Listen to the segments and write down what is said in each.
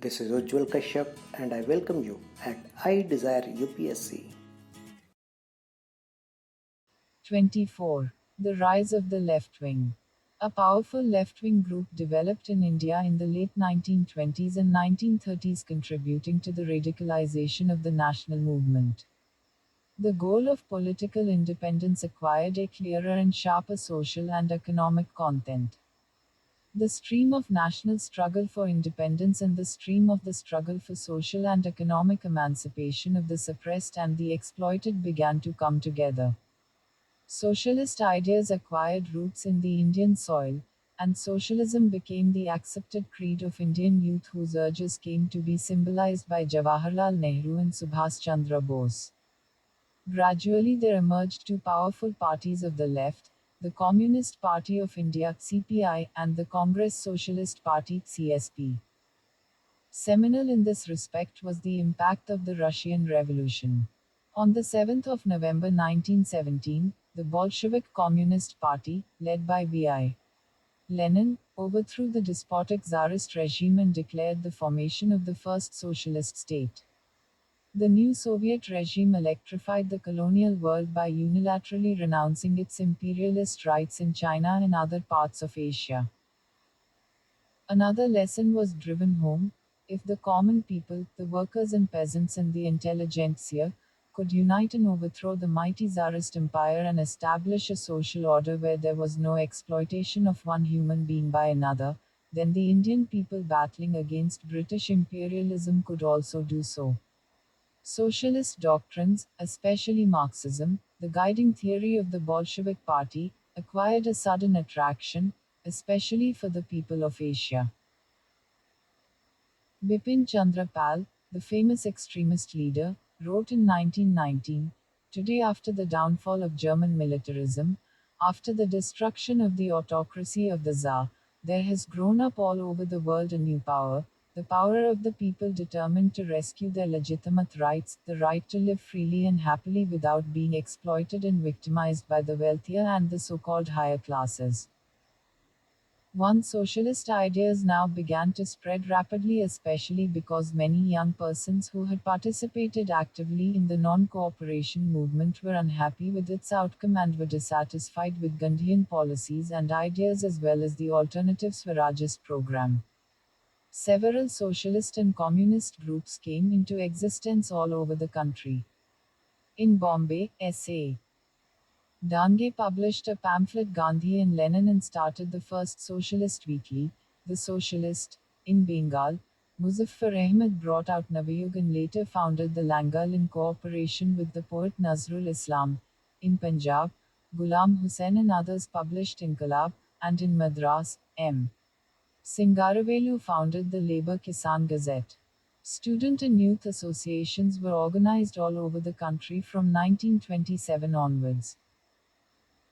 This is Ujjwal Kashyap and I welcome you at iDesireUPSC. 24. The rise of the left wing. A powerful left wing group developed in India in the late 1920s and 1930s, contributing to the radicalization of the national movement. The goal of political independence acquired a clearer and sharper social and economic content. The stream of national struggle for independence and the stream of the struggle for social and economic emancipation of the suppressed and the exploited began to come together. Socialist ideas acquired roots in the Indian soil, and socialism became the accepted creed of Indian youth whose urges came to be symbolized by Jawaharlal Nehru and Subhas Chandra Bose. Gradually there emerged two powerful parties of the left, the Communist Party of India (CPI) and the Congress Socialist Party (CSP). Seminal in this respect was the impact of the Russian Revolution. On the 7th of November 1917, the Bolshevik Communist Party, led by V.I. Lenin, overthrew the despotic Tsarist regime and declared the formation of the first socialist state. The new Soviet regime electrified the colonial world by unilaterally renouncing its imperialist rights in China and other parts of Asia. Another lesson was driven home: if the common people, the workers and peasants and the intelligentsia, could unite and overthrow the mighty Tsarist empire and establish a social order where there was no exploitation of one human being by another, then the Indian people battling against British imperialism could also do so. Socialist doctrines, especially Marxism, the guiding theory of the Bolshevik Party, acquired a sudden attraction, especially for the people of Asia. Bipin Chandra Pal, the famous extremist leader, wrote in 1919, "Today, after the downfall of German militarism, after the destruction of the autocracy of the Tsar, there has grown up all over the world a new power, the power of the people determined to rescue their legitimate rights, the right to live freely and happily without being exploited and victimized by the wealthier and the so-called higher classes." Socialist ideas now began to spread rapidly, especially because many young persons who had participated actively in the non-cooperation movement were unhappy with its outcome and were dissatisfied with Gandhian policies and ideas as well as the alternative Swarajist program. Several socialist and communist groups came into existence all over the country. In Bombay, S.A. Dange published a pamphlet Gandhi and Lenin and started the first socialist weekly, The Socialist. In Bengal, Muzaffar Ahmed brought out Navayug and later founded the Langal in cooperation with the poet Nazrul Islam. In Punjab, Ghulam Hussain and others published Inqilab, and in Madras, M. Singaravelu founded the Labour Kisan Gazette. Student and youth associations were organized all over the country from 1927 onwards.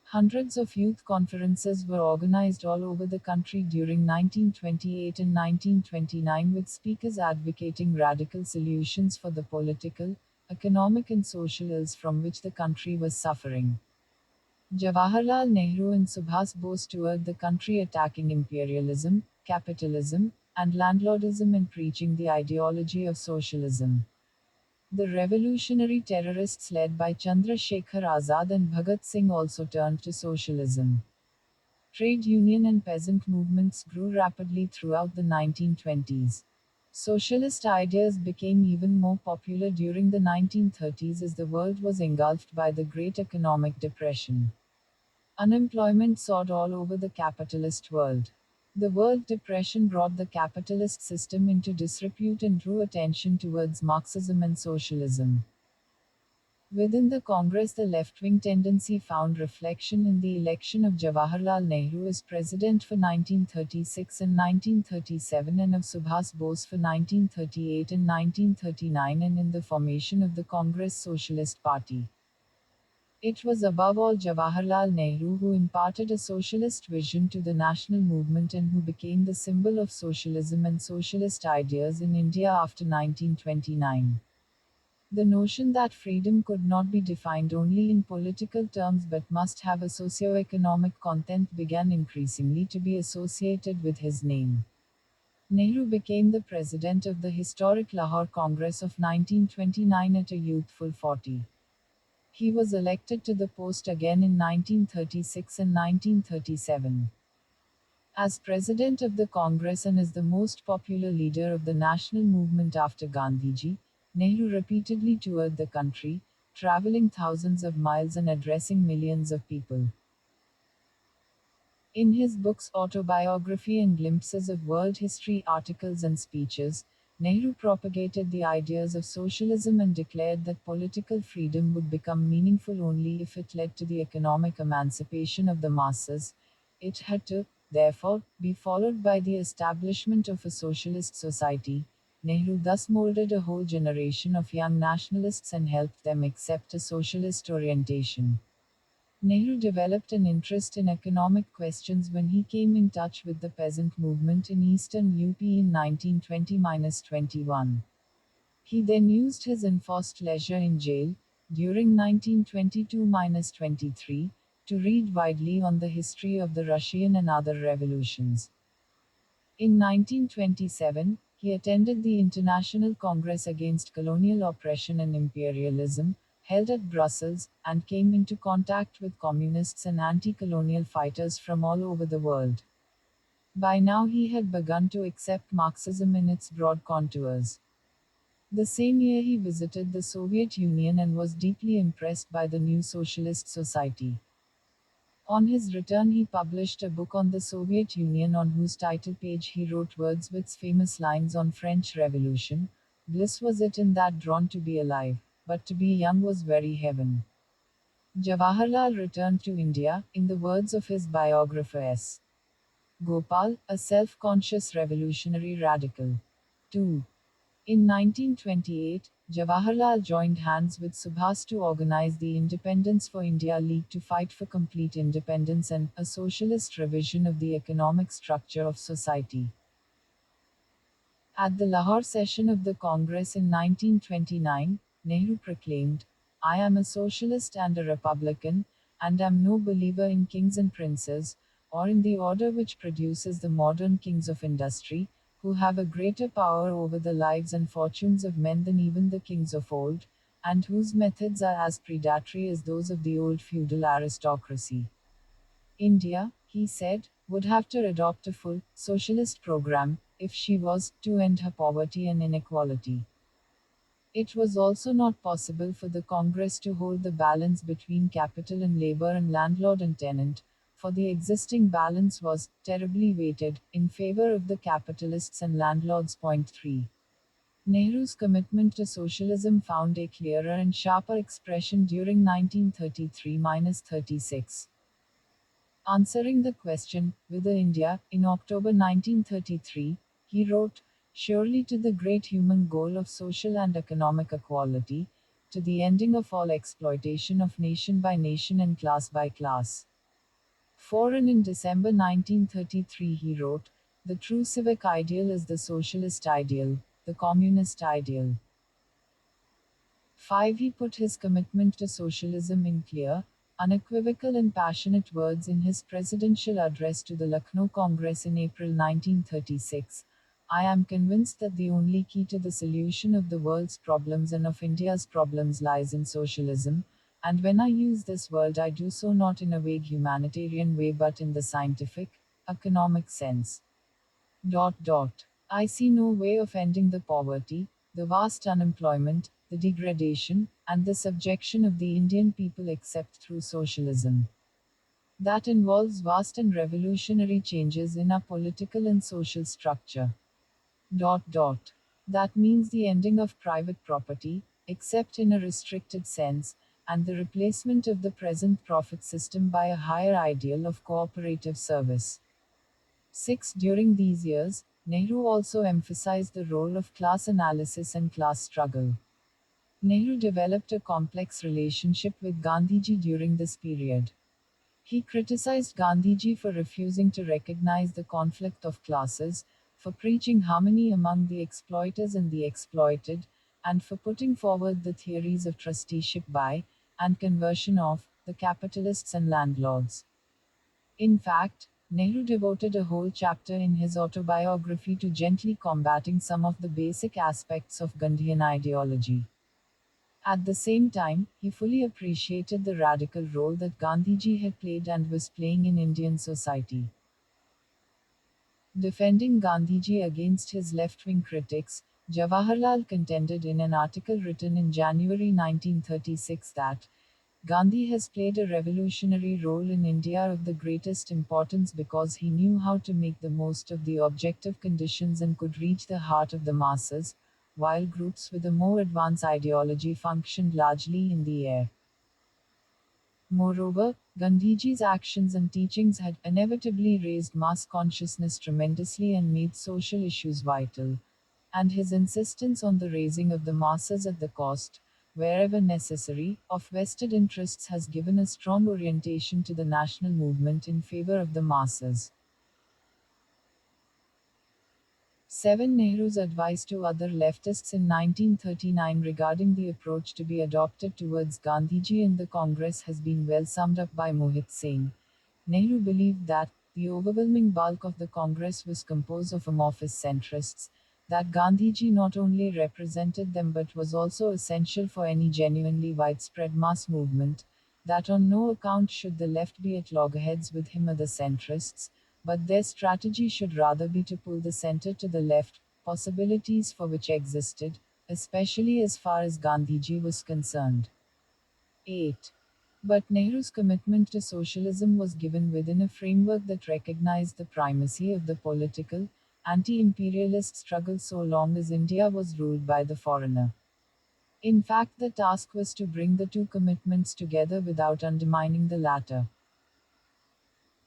Hundreds of youth conferences were organized all over the country during 1928 and 1929 with speakers advocating radical solutions for the political, economic and social ills from which the country was suffering. Jawaharlal Nehru and Subhas Bose toured the country attacking imperialism, capitalism, and landlordism and preaching the ideology of socialism. The revolutionary terrorists led by Chandra Shekhar Azad and Bhagat Singh also turned to socialism. Trade union and peasant movements grew rapidly throughout the 1920s. Socialist ideas became even more popular during the 1930s as the world was engulfed by the Great Economic Depression. Unemployment soared all over the capitalist world. The World Depression brought the capitalist system into disrepute and drew attention towards Marxism and socialism. Within the Congress, the left-wing tendency found reflection in the election of Jawaharlal Nehru as president for 1936 and 1937 and of Subhas Bose for 1938 and 1939 and in the formation of the Congress Socialist Party. It was above all Jawaharlal Nehru who imparted a socialist vision to the national movement and who became the symbol of socialism and socialist ideas in India after 1929. The notion that freedom could not be defined only in political terms but must have a socio-economic content began increasingly to be associated with his name. Nehru became the president of the historic Lahore Congress of 1929 at a youthful 40. He was elected to the post again in 1936 and 1937. As president of the Congress and as the most popular leader of the national movement after Gandhiji, Nehru repeatedly toured the country, traveling thousands of miles and addressing millions of people. In his books Autobiography and Glimpses of World History articles and speeches, Nehru propagated the ideas of socialism and declared that political freedom would become meaningful only if it led to the economic emancipation of the masses. It had to, therefore, be followed by the establishment of a socialist society. Nehru thus molded a whole generation of young nationalists and helped them accept a socialist orientation. Nehru developed an interest in economic questions when he came in touch with the peasant movement in eastern UP in 1920-21. He then used his enforced leisure in jail, during 1922-23, to read widely on the history of the Russian and other revolutions. In 1927, he attended the International Congress Against Colonial Oppression and Imperialism, held at Brussels, and came into contact with communists and anti-colonial fighters from all over the world. By now he had begun to accept Marxism in its broad contours. The same year he visited the Soviet Union and was deeply impressed by the new socialist society. On his return, he published a book on the Soviet Union on whose title page he wrote Wordsworth's famous lines on French Revolution. Bliss was it in that drawn to be alive, but to be young was very heaven. Jawaharlal returned to India, in the words of his biographer S. Gopal, a self-conscious revolutionary radical. 2. In 1928, Jawaharlal joined hands with Subhas to organize the Independence for India League to fight for complete independence and a socialist revision of the economic structure of society. At the Lahore session of the Congress in 1929, Nehru proclaimed, I am a socialist and a republican, and am no believer in kings and princes, or in the order which produces the modern kings of industry, who have a greater power over the lives and fortunes of men than even the kings of old, and whose methods are as predatory as those of the old feudal aristocracy. India, he said, would have to adopt a full, socialist program, if she was to end her poverty and inequality. It was also not possible for the Congress to hold the balance between capital and labor and landlord and tenant, for the existing balance was terribly weighted in favor of the capitalists and landlords. Point 3. Nehru's commitment to socialism found a clearer and sharper expression during 1933-36. Answering the question, Whither India, in October 1933, he wrote, Surely to the great human goal of social and economic equality, to the ending of all exploitation of nation by nation and class by class. 4. And in December 1933 he wrote, The true civic ideal is the socialist ideal, the communist ideal. 5. He put his commitment to socialism in clear, unequivocal, and passionate words in his presidential address to the Lucknow Congress in April 1936. I am convinced that the only key to the solution of the world's problems and of India's problems lies in socialism, and when I use this word, I do so not in a vague humanitarian way but in the scientific, economic sense. I see no way of ending the poverty, the vast unemployment, the degradation, and the subjection of the Indian people except through socialism. That involves vast and revolutionary changes in our political and social structure. That means the ending of private property, except in a restricted sense, and the replacement of the present profit system by a higher ideal of cooperative service. 6. During these years, Nehru also emphasized the role of class analysis and class struggle. Nehru developed a complex relationship with Gandhiji during this period. He criticized Gandhiji for refusing to recognize the conflict of classes, for preaching harmony among the exploiters and the exploited, and for putting forward the theories of trusteeship by, and conversion of, the capitalists and landlords. In fact, Nehru devoted a whole chapter in his autobiography to gently combating some of the basic aspects of Gandhian ideology. At the same time, he fully appreciated the radical role that Gandhiji had played and was playing in Indian society. Defending Gandhiji against his left-wing critics, Jawaharlal contended in an article written in January 1936 that Gandhi has played a revolutionary role in India of the greatest importance because he knew how to make the most of the objective conditions and could reach the heart of the masses, while groups with a more advanced ideology functioned largely in the air. Moreover, Gandhiji's actions and teachings had inevitably raised mass consciousness tremendously and made social issues vital. And his insistence on the raising of the masses at the cost, wherever necessary, of vested interests has given a strong orientation to the national movement in favor of the masses. 7. Nehru's advice to other leftists in 1939 regarding the approach to be adopted towards Gandhiji in the Congress has been well summed up by Mohit Singh. Nehru believed that the overwhelming bulk of the Congress was composed of amorphous centrists, that Gandhiji not only represented them but was also essential for any genuinely widespread mass movement, that on no account should the left be at loggerheads with him or the centrists, but their strategy should rather be to pull the center to the left, possibilities for which existed, especially as far as Gandhiji was concerned. 8. But Nehru's commitment to socialism was given within a framework that recognized the primacy of the political, anti-imperialist struggle so long as India was ruled by the foreigner. In fact, the task was to bring the two commitments together without undermining the latter.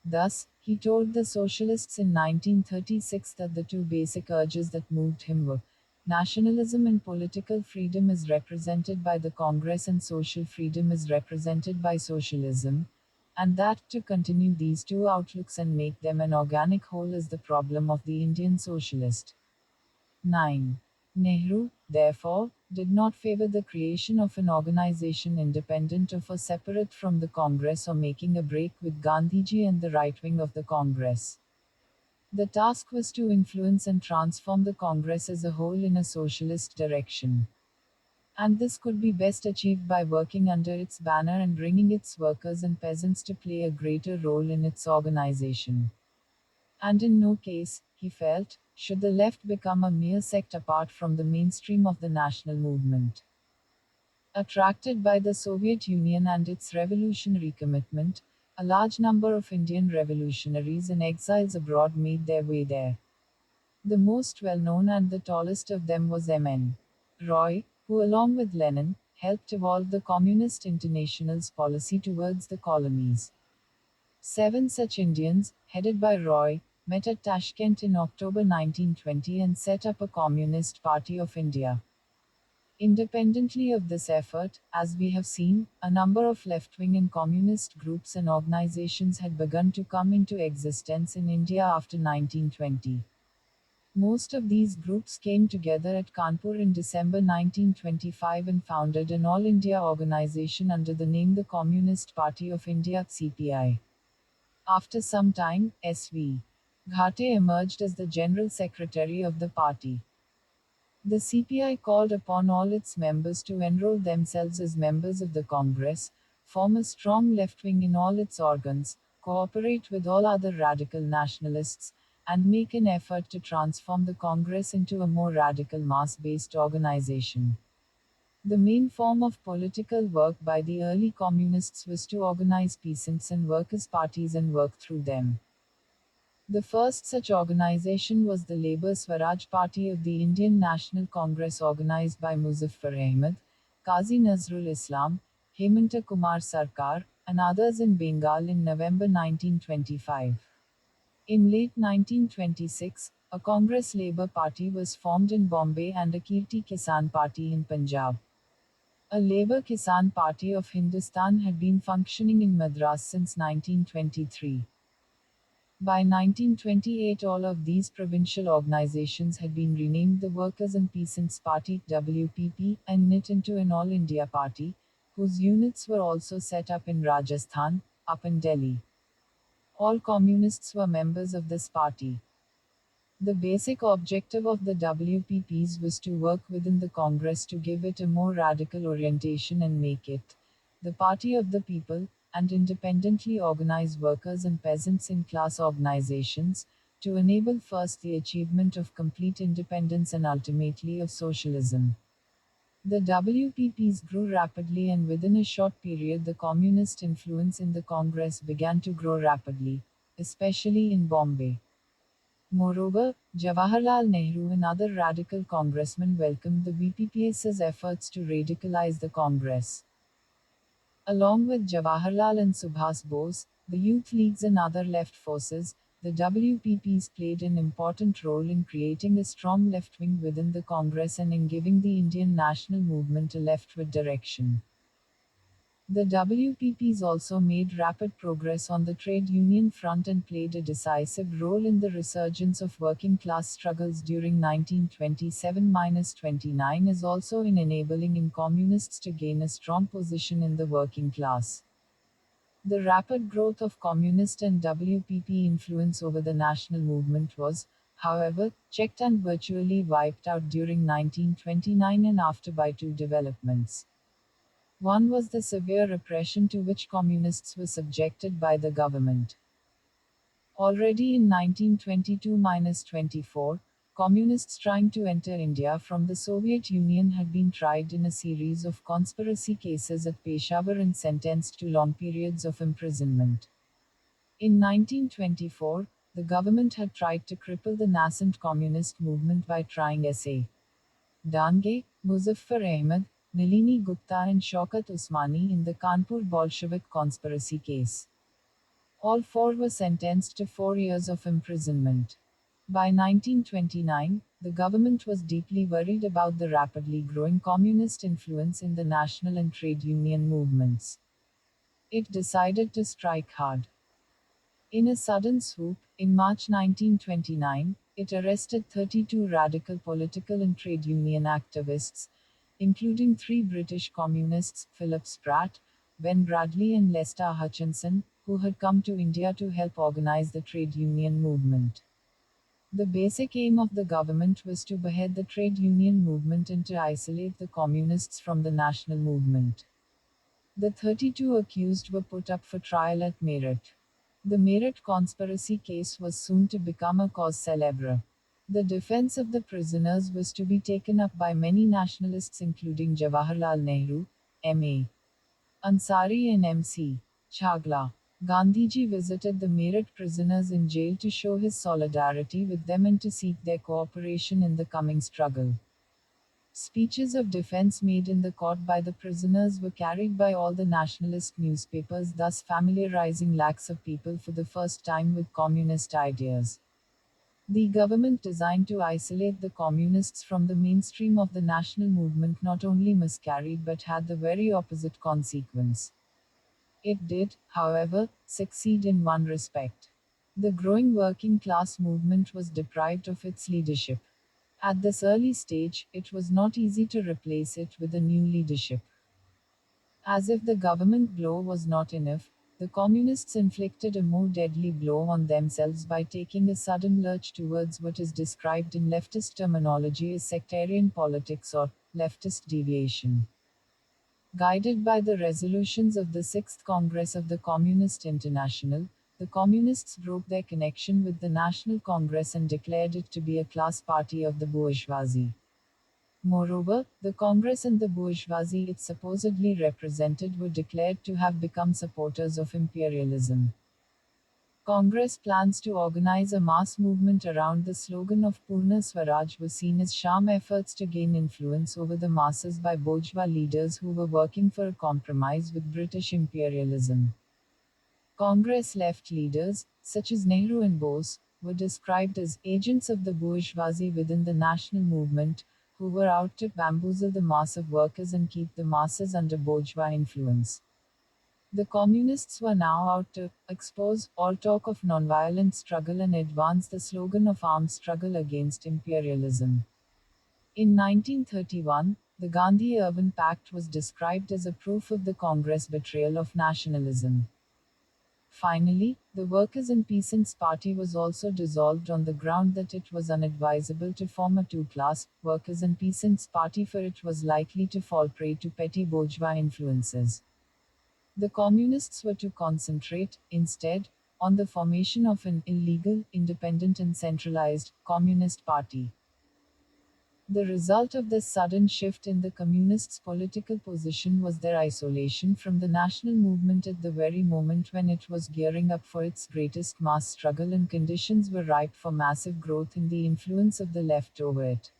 Thus, he told the socialists in 1936 that the two basic urges that moved him were nationalism and political freedom is represented by the Congress and social freedom is represented by socialism, and that to continue these two outlooks and make them an organic whole is the problem of the Indian socialist. 9. Nehru, therefore, did not favor the creation of an organization independent of or separate from the Congress or making a break with Gandhiji and the right wing of the Congress. The task was to influence and transform the Congress as a whole in a socialist direction. And this could be best achieved by working under its banner and bringing its workers and peasants to play a greater role in its organization. And in no case, he felt, should the left become a mere sect apart from the mainstream of the national movement. Attracted by the Soviet Union and its revolutionary commitment, a large number of Indian revolutionaries and exiles abroad made their way there. The most well known and the tallest of them was M.N. Roy, who, along with Lenin, helped evolve the Communist International's policy towards the colonies. 7 such Indians, headed by Roy, met at Tashkent in October 1920 and set up a Communist Party of India. Independently of this effort, as we have seen, a number of left-wing and communist groups and organizations had begun to come into existence in India after 1920. Most of these groups came together at Kanpur in December 1925 and founded an All India organization under the name the Communist Party of India (CPI). After some time, S.V. Ghate emerged as the General Secretary of the party. The CPI called upon all its members to enroll themselves as members of the Congress, form a strong left wing in all its organs, cooperate with all other radical nationalists, and make an effort to transform the Congress into a more radical mass-based organization. The main form of political work by the early communists was to organize peasants and workers' parties and work through them. The first such organization was the Labour Swaraj Party of the Indian National Congress organized by Muzaffar Ahmed, Qazi Nazrul Islam, Hemanta Kumar Sarkar, and others in Bengal in November 1925. In late 1926, a Congress Labour Party was formed in Bombay and a Kirti Kisan Party in Punjab. A Labour Kisan Party of Hindustan had been functioning in Madras since 1923. By 1928, all of these provincial organizations had been renamed the Workers' and Peasants' Party (WPP) and knit into an All India Party, whose units were also set up in Rajasthan, up in Delhi. All communists were members of this party. The basic objective of the WPPs was to work within the Congress to give it a more radical orientation and make it the party of the people, and independently organize workers and peasants in class organizations, to enable first the achievement of complete independence and ultimately of socialism. The WPPs grew rapidly, and within a short period, the communist influence in the Congress began to grow rapidly, especially in Bombay. Moreover, Jawaharlal Nehru and other radical congressmen welcomed the WPPS's efforts to radicalize the Congress. Along with Jawaharlal and Subhas Bose, the youth leagues and other left forces, the WPPs played an important role in creating a strong left wing within the Congress and in giving the Indian national movement a leftward direction. The WPPs also made rapid progress on the trade union front and played a decisive role in the resurgence of working class struggles during 1927-29, as also in enabling in communists to gain a strong position in the working class. The rapid growth of communist and WPP influence over the national movement was, however, checked and virtually wiped out during 1929 and after by two developments. One was the severe repression to which communists were subjected by the government. Already in 1922-24, communists trying to enter India from the Soviet Union had been tried in a series of conspiracy cases at Peshawar and sentenced to long periods of imprisonment. In 1924, the government had tried to cripple the nascent communist movement by trying S.A. Dange, Muzaffar Ahmed, Nalini Gupta and Shaukat Usmani in the Kanpur Bolshevik conspiracy case. All four were sentenced to 4 years of imprisonment. By 1929, the government was deeply worried about the rapidly growing communist influence in the national and trade union movements. It decided to strike hard. In a sudden swoop, in March 1929, it arrested 32 radical political and trade union activists, including 3 British communists, Philip Spratt, Ben Bradley and Lester Hutchinson, who had come to India to help organize the trade union movement. The basic aim of the government was to behead the trade union movement and to isolate the communists from the national movement. The 32 accused were put up for trial at Meerut. The Meerut conspiracy case was soon to become a cause célèbre. The defense of the prisoners was to be taken up by many nationalists including Jawaharlal Nehru, M.A. Ansari and M.C. Chagla. Gandhiji visited the Meerut prisoners in jail to show his solidarity with them and to seek their cooperation in the coming struggle. Speeches of defense made in the court by the prisoners were carried by all the nationalist newspapers, thus familiarizing lakhs of people for the first time with communist ideas. The government designed to isolate the communists from the mainstream of the national movement not only miscarried but had the very opposite consequence. It did, however, succeed in one respect. The growing working class movement was deprived of its leadership. At this early stage, it was not easy to replace it with a new leadership. As if the government blow was not enough, the communists inflicted a more deadly blow on themselves by taking a sudden lurch towards what is described in leftist terminology as sectarian politics or leftist deviation. Guided by the resolutions of the Sixth Congress of the Communist International, the Communists broke their connection with the National Congress and declared it to be a class party of the bourgeoisie. Moreover, the Congress and the bourgeoisie it supposedly represented were declared to have become supporters of imperialism. Congress plans to organize a mass movement around the slogan of Purna Swaraj were seen as sham efforts to gain influence over the masses by bourgeois leaders who were working for a compromise with British imperialism. Congress left leaders, such as Nehru and Bose, were described as agents of the bourgeoisie within the national movement, who were out to bamboozle the mass of workers and keep the masses under bourgeois influence. The communists were now out to expose all talk of nonviolent struggle and advance the slogan of armed struggle against imperialism. In 1931, the Gandhi-Irvin Pact was described as a proof of the Congress betrayal of nationalism. Finally, the Workers' and Peasants' Party was also dissolved on the ground that it was unadvisable to form a two-class Workers' and Peasants' Party, for it was likely to fall prey to petty bourgeois influences. The Communists were to concentrate, instead, on the formation of an illegal, independent and centralized Communist Party. The result of this sudden shift in the Communists' political position was their isolation from the national movement at the very moment when it was gearing up for its greatest mass struggle and conditions were ripe for massive growth in the influence of the left over it.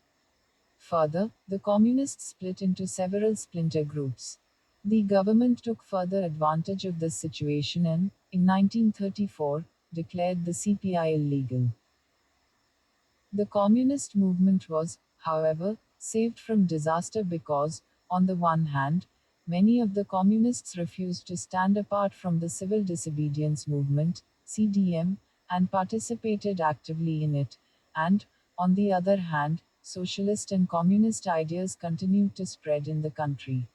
Further, the Communists split into several splinter groups. The government took further advantage of this situation and, in 1934, declared the CPI illegal. The communist movement was, however, saved from disaster because, on the one hand, many of the communists refused to stand apart from the civil disobedience movement, CDM, and participated actively in it, and, on the other hand, socialist and communist ideas continued to spread in the country.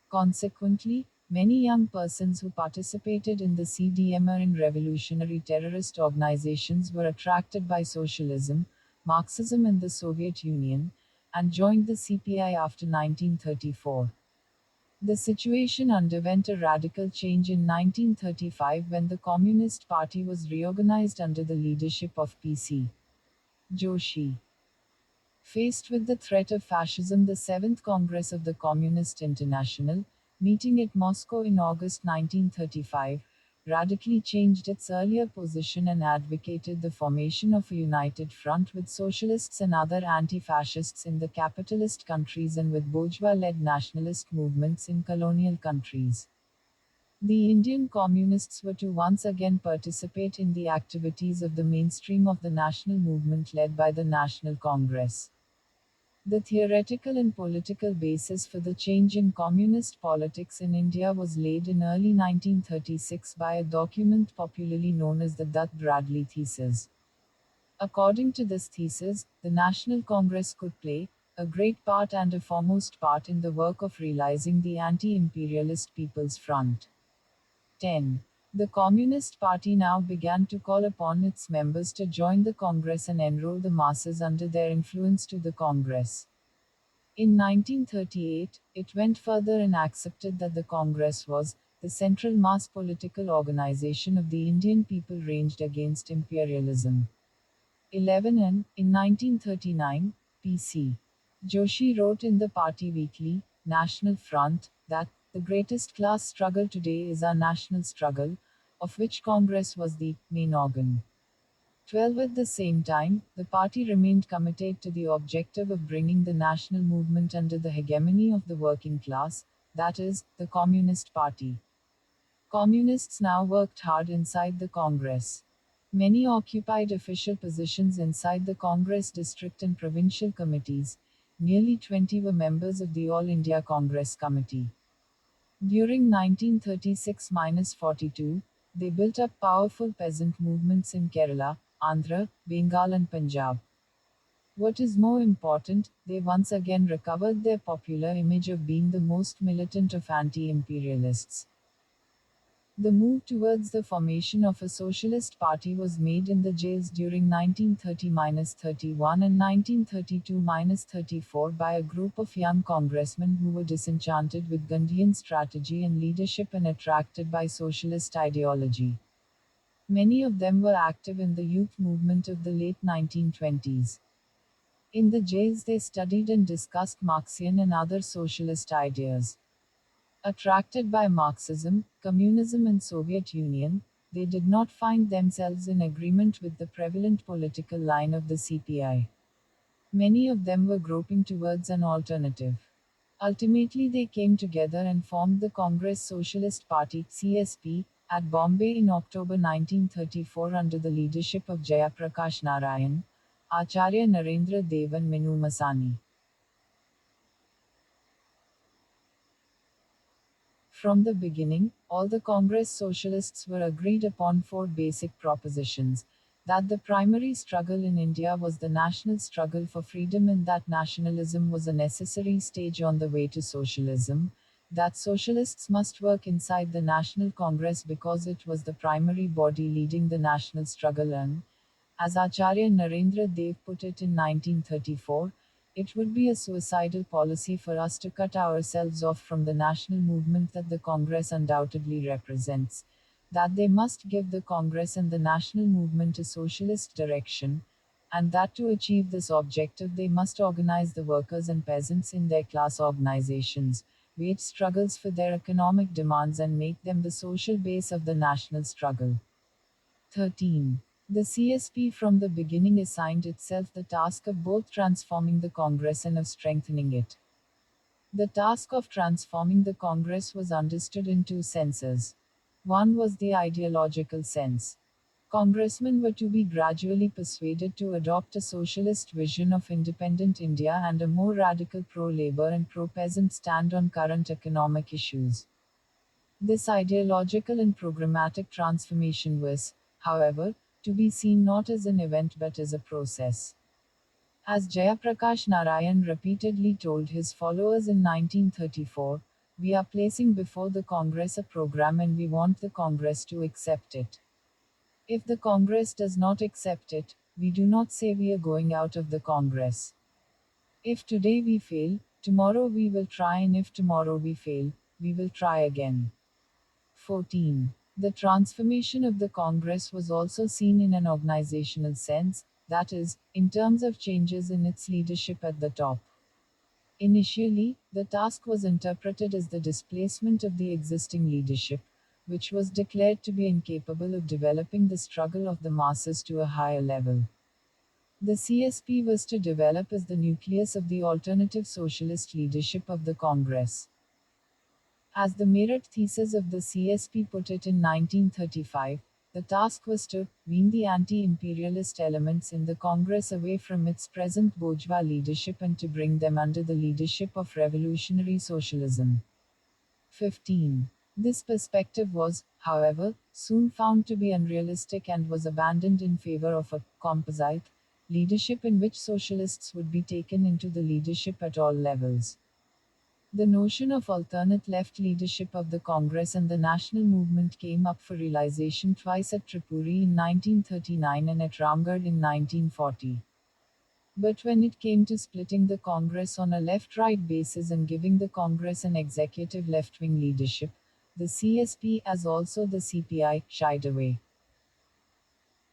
Consequently, many young persons who participated in the CDM or in revolutionary terrorist organizations were attracted by socialism, Marxism, and the Soviet Union, and joined the CPI after 1934. The situation underwent a radical change in 1935 when the Communist Party was reorganized under the leadership of P.C. Joshi. Faced with the threat of fascism, the Seventh Congress of the Communist International, meeting at Moscow in August 1935, radically changed its earlier position and advocated the formation of a united front with socialists and other anti-fascists in the capitalist countries and with bourgeois-led nationalist movements in colonial countries. The Indian Communists were to once again participate in the activities of the mainstream of the national movement led by the National Congress. The theoretical and political basis for the change in communist politics in India was laid in early 1936 by a document popularly known as the Dutt-Bradley thesis. According to this thesis, the National Congress could play a great part and a foremost part in the work of realizing the anti-imperialist People's Front. 10. The Communist Party now began to call upon its members to join the Congress and enroll the masses under their influence to the Congress. In 1938, it went further and accepted that the Congress was the central mass political organization of the Indian people ranged against imperialism. 11 and, in 1939, P.C. Joshi wrote in the party weekly, National Front, that the greatest class struggle today is our national struggle, of which Congress was the main organ. 12. At the same time, the party remained committed to the objective of bringing the national movement under the hegemony of the working class, that is, the Communist Party. Communists now worked hard inside the Congress. Many occupied official positions inside the Congress district and provincial committees. Nearly 20 were members of the All India Congress Committee. During 1936-42, they built up powerful peasant movements in Kerala, Andhra, Bengal and Punjab. What is more important, they once again recovered their popular image of being the most militant of anti-imperialists. The move towards the formation of a socialist party was made in the jails during 1930-31 and 1932-34 by a group of young congressmen who were disenchanted with Gandhian strategy and leadership and attracted by socialist ideology. Many of them were active in the youth movement of the late 1920s. In the jails they studied and discussed Marxian and other socialist ideas. Attracted by Marxism, Communism and Soviet Union, they did not find themselves in agreement with the prevalent political line of the CPI. Many of them were groping towards an alternative. Ultimately they came together and formed the Congress Socialist Party (CSP) at Bombay in October 1934 under the leadership of Jayaprakash Narayan, Acharya Narendra Dev and Minu Masani. From the beginning, all the Congress socialists were agreed upon four basic propositions: that the primary struggle in India was the national struggle for freedom and that nationalism was a necessary stage on the way to socialism, that socialists must work inside the National Congress because it was the primary body leading the national struggle and, as Acharya Narendra Dev put it in 1934, it would be a suicidal policy for us to cut ourselves off from the national movement that the Congress undoubtedly represents, that they must give the Congress and the national movement a socialist direction, and that to achieve this objective they must organize the workers and peasants in their class organizations, wage struggles for their economic demands and make them the social base of the national struggle. 13. The CSP from the beginning assigned itself the task of both transforming the Congress and of strengthening it. The task of transforming the Congress was understood in two senses. One was the ideological sense. Congressmen were to be gradually persuaded to adopt a socialist vision of independent India and a more radical pro labor and pro peasant stand on current economic issues. This ideological and programmatic transformation was, however, to be seen not as an event but as a process. As Jayaprakash Narayan repeatedly told his followers in 1934, we are placing before the Congress a program and we want the Congress to accept it. If the Congress does not accept it, we do not say we are going out of the Congress. If today we fail, tomorrow we will try, and if tomorrow we fail, we will try again. 14. The transformation of the Congress was also seen in an organizational sense, that is, in terms of changes in its leadership at the top. Initially, the task was interpreted as the displacement of the existing leadership, which was declared to be incapable of developing the struggle of the masses to a higher level. The CSP was to develop as the nucleus of the alternative socialist leadership of the Congress. As the Meerut thesis of the CSP put it in 1935, the task was to wean the anti-imperialist elements in the Congress away from its present bourgeois leadership and to bring them under the leadership of revolutionary socialism. 15. This perspective was, however, soon found to be unrealistic and was abandoned in favor of a composite leadership in which socialists would be taken into the leadership at all levels. The notion of alternate left leadership of the Congress and the national movement came up for realization twice at Tripuri in 1939 and at Ramgarh in 1940. But when it came to splitting the Congress on a left right basis and giving the Congress an executive left wing leadership, the CSP, as also the CPI, shied away.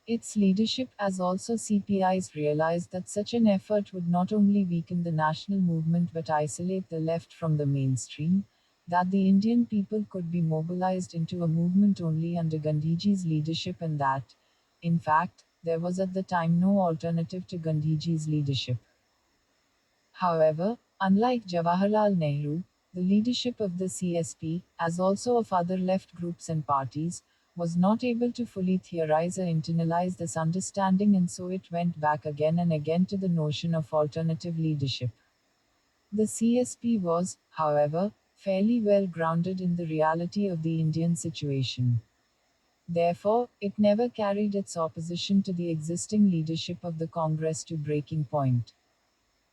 Its leadership, as also CPI's, realized that such an effort would not only weaken the national movement but isolate the left from the mainstream, that the Indian people could be mobilized into a movement only under Gandhiji's leadership, and that, in fact, there was at the time no alternative to Gandhiji's leadership. However, unlike Jawaharlal Nehru, the leadership of the CSP, as also of other left groups and parties, was not able to fully theorize or internalize this understanding, and so it went back again and again to the notion of alternative leadership. The CSP was, however, fairly well grounded in the reality of the Indian situation. Therefore, it never carried its opposition to the existing leadership of the Congress to breaking point.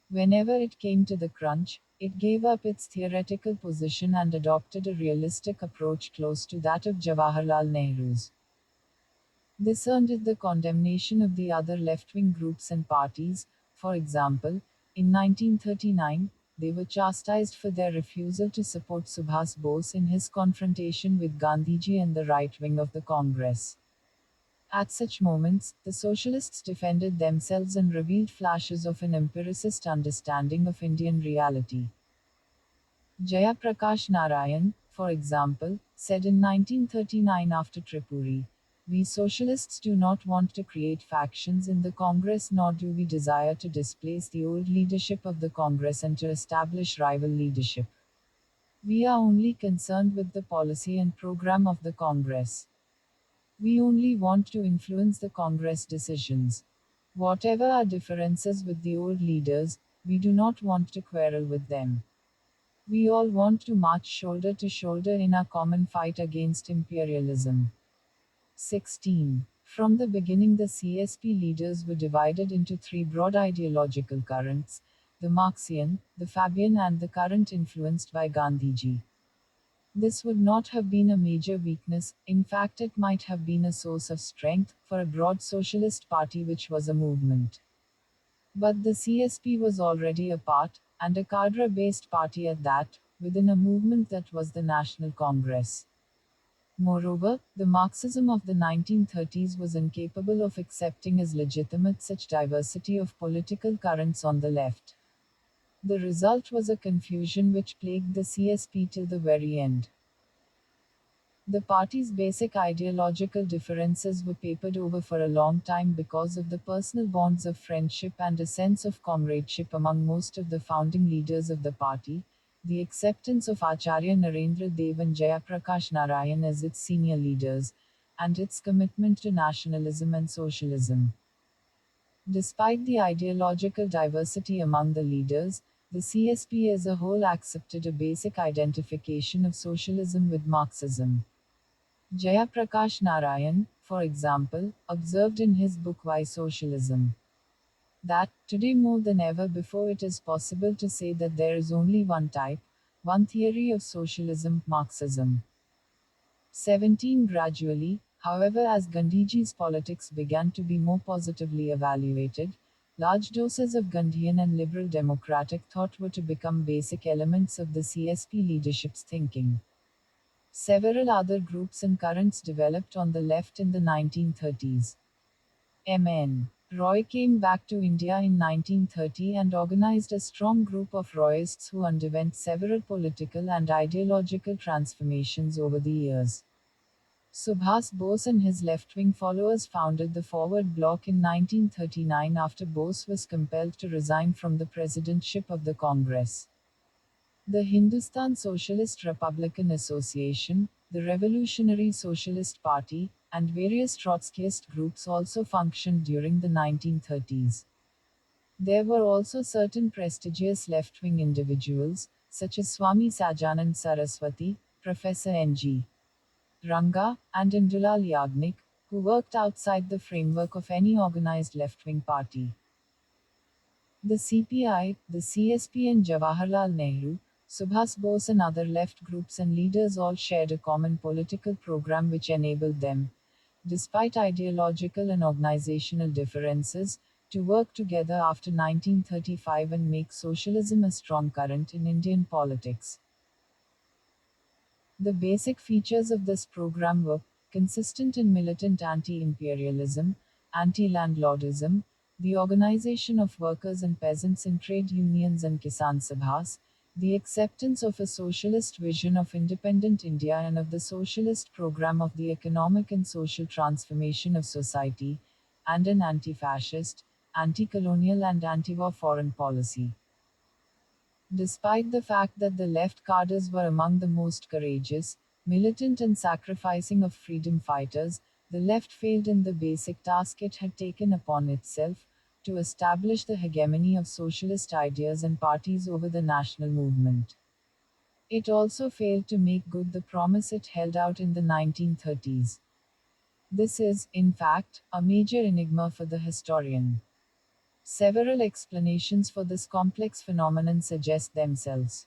Whenever it came to the crunch, it gave up its theoretical position and adopted a realistic approach close to that of Jawaharlal Nehru's. This earned it the condemnation of the other left wing groups and parties. For example, in 1939, they were chastised for their refusal to support Subhas Bose in his confrontation with Gandhiji and the right wing of the Congress. At such moments, the socialists defended themselves and revealed flashes of an empiricist understanding of Indian reality. Jayaprakash Narayan, for example, said in 1939 after Tripuri, "We socialists do not want to create factions in the Congress, nor do we desire to displace the old leadership of the Congress and to establish rival leadership. We are only concerned with the policy and program of the Congress. We only want to influence the Congress decisions. Whatever our differences with the old leaders, we do not want to quarrel with them. We all want to march shoulder to shoulder in our common fight against imperialism." 16. From the beginning, the CSP leaders were divided into three broad ideological currents: the Marxian, the Fabian, and the current influenced by Gandhiji. This would not have been a major weakness, in fact, it might have been a source of strength for a broad socialist party which was a movement. But the CSP was already a part, and a cadre based party at that, within a movement that was the National Congress. Moreover, the Marxism of the 1930s was incapable of accepting as legitimate such diversity of political currents on the left. The result was a confusion which plagued the CSP till the very end. The party's basic ideological differences were papered over for a long time because of the personal bonds of friendship and a sense of comradeship among most of the founding leaders of the party, the acceptance of Acharya Narendra Dev and Jayaprakash Narayan as its senior leaders, and its commitment to nationalism and socialism. Despite the ideological diversity among the leaders, the CSP as a whole accepted a basic identification of socialism with Marxism. Jayaprakash Narayan, for example, observed in his book Why Socialism? That, today more than ever before, it is possible to say that there is only one type, one theory of socialism, Marxism. 17 Gradually, however, as Gandhiji's politics began to be more positively evaluated, large doses of Gandhian and liberal democratic thought were to become basic elements of the CSP leadership's thinking. Several other groups and currents developed on the left in the 1930s. M.N. Roy came back to India in 1930 and organized a strong group of Royists who underwent several political and ideological transformations over the years. Subhas Bose and his left-wing followers founded the Forward Bloc in 1939 after Bose was compelled to resign from the presidentship of the Congress. The Hindustan Socialist Republican Association, the Revolutionary Socialist Party, and various Trotskyist groups also functioned during the 1930s. There were also certain prestigious left-wing individuals, such as Swami Sajanand Saraswati, Professor N.G. Ranga, and Indulal Yagnik, who worked outside the framework of any organized left-wing party. The CPI, the CSP and Jawaharlal Nehru, Subhas Bose and other left groups and leaders all shared a common political program which enabled them, despite ideological and organizational differences, to work together after 1935 and make socialism a strong current in Indian politics. The basic features of this program were consistent and militant anti imperialism, anti landlordism, the organization of workers and peasants in trade unions and Kisan Sabhas, the acceptance of a socialist vision of independent India and of the socialist program of the economic and social transformation of society, and an anti fascist, anti colonial, and anti war foreign policy. Despite the fact that the left cadres were among the most courageous, militant, and sacrificing of freedom fighters, the left failed in the basic task it had taken upon itself to establish the hegemony of socialist ideas and parties over the national movement. It also failed to make good the promise it held out in the 1930s. This is, in fact, a major enigma for the historian. Several explanations for this complex phenomenon suggest themselves.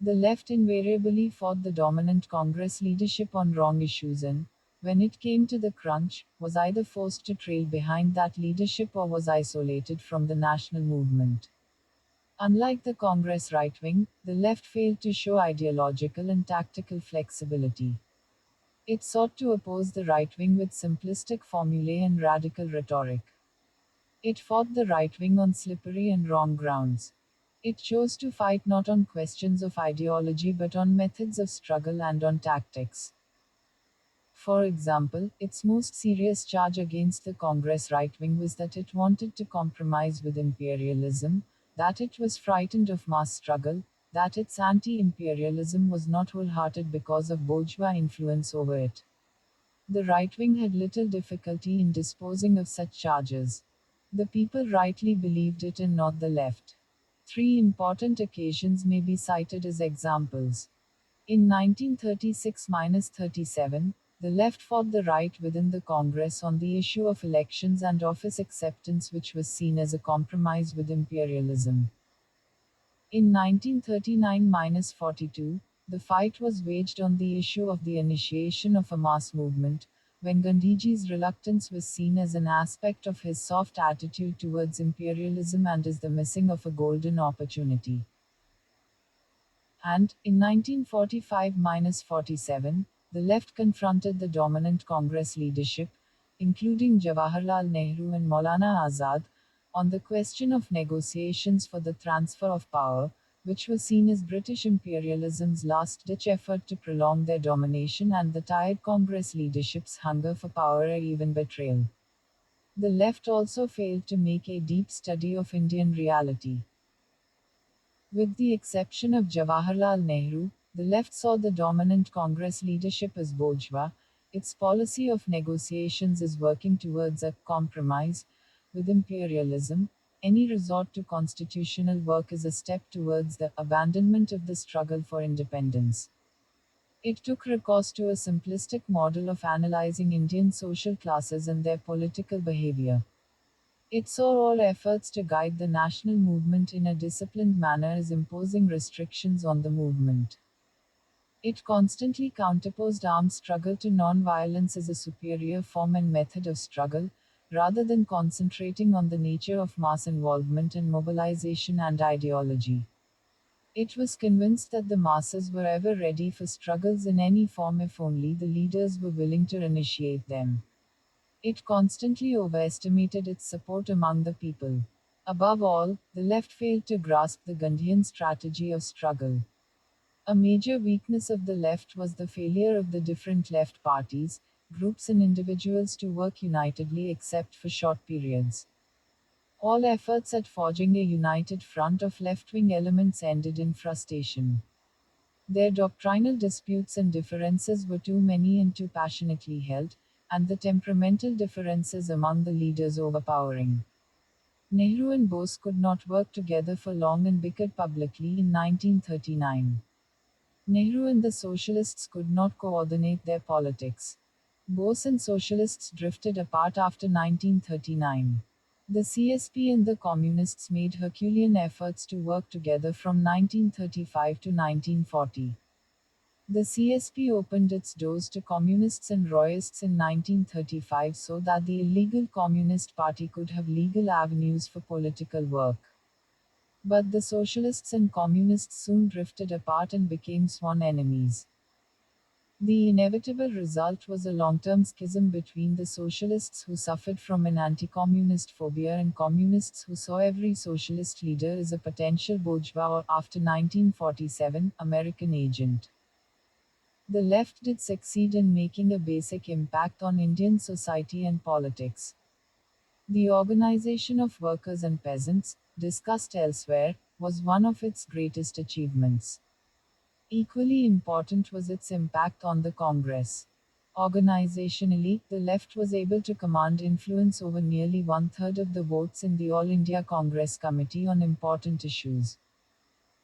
The left invariably fought the dominant Congress leadership on wrong issues and, when it came to the crunch, was either forced to trail behind that leadership or was isolated from the national movement. Unlike the Congress right wing, the left failed to show ideological and tactical flexibility. It sought to oppose the right wing with simplistic formulae and radical rhetoric. It fought the right wing on slippery and wrong grounds. It chose to fight not on questions of ideology but on methods of struggle and on tactics. For example, its most serious charge against the Congress right wing was that it wanted to compromise with imperialism, that it was frightened of mass struggle, that its anti imperialism was not wholehearted because of bourgeois influence over it. The right wing had little difficulty in disposing of such charges. The people rightly believed it and not the left. Three important occasions may be cited as examples. In 1936-37, the left fought the right within the Congress on the issue of elections and office acceptance, which was seen as a compromise with imperialism. In 1939-42, The fight was waged on the issue of the initiation of a mass movement, when Gandhiji's reluctance was seen as an aspect of his soft attitude towards imperialism and as the missing of a golden opportunity. And, in 1945-47, the left confronted the dominant Congress leadership, including Jawaharlal Nehru and Maulana Azad, on the question of negotiations for the transfer of power, which were seen as British imperialism's last-ditch effort to prolong their domination and the tired Congress leadership's hunger for power or even betrayal. The left also failed to make a deep study of Indian reality. With the exception of Jawaharlal Nehru, the left saw the dominant Congress leadership as bourgeois. Its policy of negotiations is working towards a compromise with imperialism. Any resort to constitutional work is a step towards the abandonment of the struggle for independence. It took recourse to a simplistic model of analyzing Indian social classes and their political behavior. It saw all efforts to guide the national movement in a disciplined manner as imposing restrictions on the movement. It constantly counterposed armed struggle to non-violence as a superior form and method of struggle, rather than concentrating on the nature of mass involvement and mobilization and ideology. It was convinced that the masses were ever ready for struggles in any form if only the leaders were willing to initiate them. It constantly overestimated its support among the people. Above all, the left failed to grasp the Gandhian strategy of struggle. A major weakness of the left was the failure of the different left parties, groups, and individuals to work unitedly except for short periods. All efforts at forging a united front of left wing elements ended in frustration. Their doctrinal disputes and differences were too many and too passionately held, and the temperamental differences among the leaders overpowering. Nehru and Bose could not work together for long and bickered publicly in 1939. Nehru and the socialists could not coordinate their politics. Bose and socialists drifted apart after 1939. The CSP and the communists made Herculean efforts to work together from 1935 to 1940. The CSP opened its doors to communists and Royists in 1935 so that the illegal Communist Party could have legal avenues for political work. But the socialists and communists soon drifted apart and became sworn enemies. The inevitable result was a long-term schism between the socialists who suffered from an anti-communist phobia and communists who saw every socialist leader as a potential bourgeois or, after 1947, American agent. The left did succeed in making a basic impact on Indian society and politics. The organization of workers and peasants, discussed elsewhere, was one of its greatest achievements. Equally important was its impact on the Congress. Organizationally, the left was able to command influence over nearly one-third of the votes in the All India Congress Committee on important issues.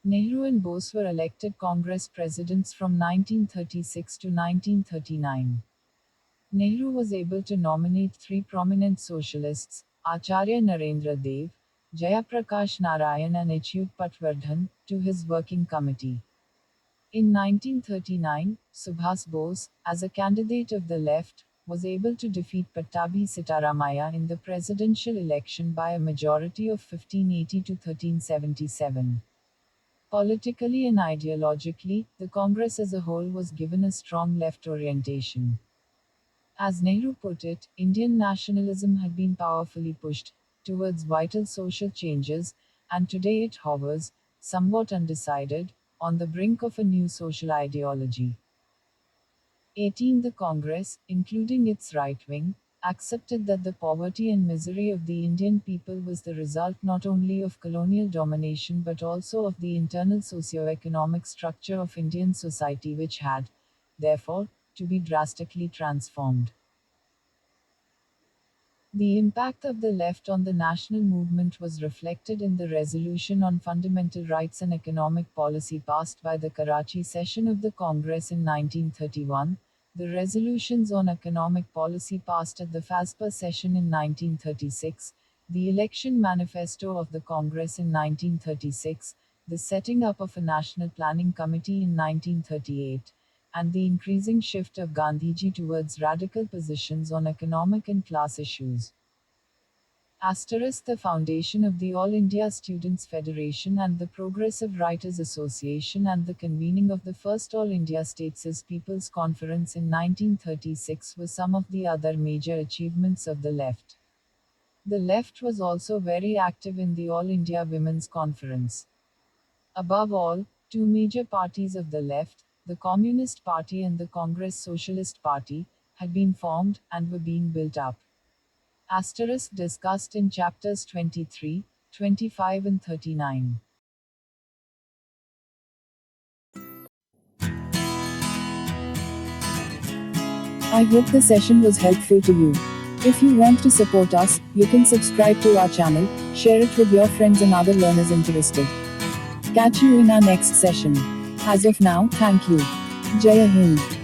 Nehru and Bose were elected Congress presidents from 1936 to 1939. Nehru was able to nominate three prominent socialists, Acharya Narendra Dev, Jayaprakash Narayan and Achyut Patwardhan, to his working committee. In 1939, Subhas Bose, as a candidate of the left, was able to defeat Pattabhi Sitaramaiah in the presidential election by a majority of 1580 to 1377. Politically and ideologically, the Congress as a whole was given a strong left orientation. As Nehru put it, Indian nationalism had been powerfully pushed towards vital social changes, and today it hovers, somewhat undecided, on the brink of a new social ideology. 18. The Congress, including its right wing, accepted that the poverty and misery of the Indian people was the result not only of colonial domination but also of the internal socio-economic structure of Indian society, which had, therefore, to be drastically transformed. The impact of the left on the national movement was reflected in the Resolution on Fundamental Rights and Economic Policy passed by the Karachi session of the Congress in 1931, the resolutions on economic policy passed at the FASPA session in 1936, the election manifesto of the Congress in 1936, the setting up of a national planning committee in 1938, and the increasing shift of Gandhiji towards radical positions on economic and class issues. The foundation of the All India Students' Federation and the Progressive Writers' Association and the convening of the first All India States's People's Conference in 1936 were some of the other major achievements of the left. The left was also very active in the All India Women's Conference. Above all, two major parties of the left, the Communist Party and the Congress Socialist Party, had been formed and were being built up. Discussed in chapters 23, 25 and 39. I hope the session was helpful to you. If you want to support us, you can subscribe to our channel, share it with your friends and other learners interested. Catch you in our next session. As of now, thank you. Jai Hind.